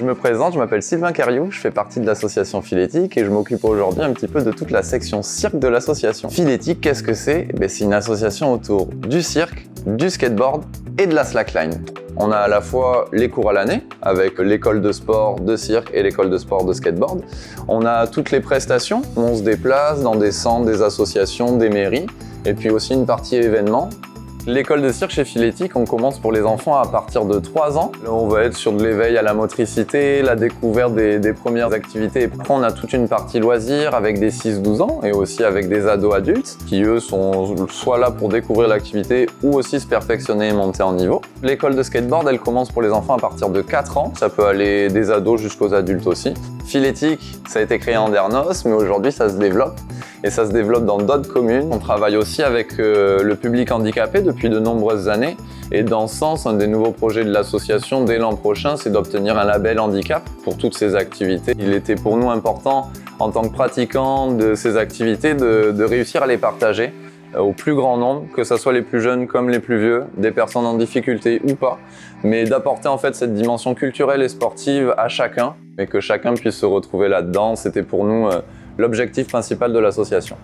Je me présente, je m'appelle Sylvain Cariou, je fais partie de l'association Philétique et je m'occupe aujourd'hui un petit peu de toute la section cirque de l'association. Philétique, qu'est-ce que c'est? C'est une association autour du cirque, du skateboard et de la slackline. On a à la fois les cours à l'année avec l'école de sport de cirque et l'école de sport de skateboard. On a toutes les prestations, on se déplace dans des centres, des associations, des mairies et puis aussi une partie événements. L'école de cirque chez Philétique, on commence pour les enfants à partir de 3 ans. Là, on va être sur de l'éveil à la motricité, la découverte des premières activités. Après, on a toute une partie loisirs avec des 6-12 ans et aussi avec des ados adultes qui, eux, sont soit là pour découvrir l'activité ou aussi se perfectionner et monter en niveau. L'école de skateboard, elle commence pour les enfants à partir de 4 ans. Ça peut aller des ados jusqu'aux adultes aussi. Philétique, ça a été créé en Andernos, mais aujourd'hui, ça se développe. Et ça se développe dans d'autres communes. On travaille aussi avec le public handicapé depuis de nombreuses années. Et dans ce sens, un des nouveaux projets de l'association dès l'an prochain, c'est d'obtenir un label handicap pour toutes ces activités. Il était pour nous important, en tant que pratiquants de ces activités, de réussir à les partager au plus grand nombre, que ce soit les plus jeunes comme les plus vieux, des personnes en difficulté ou pas, mais d'apporter en fait cette dimension culturelle et sportive à chacun, et que chacun puisse se retrouver là-dedans. C'était pour nous l'objectif principal de l'association.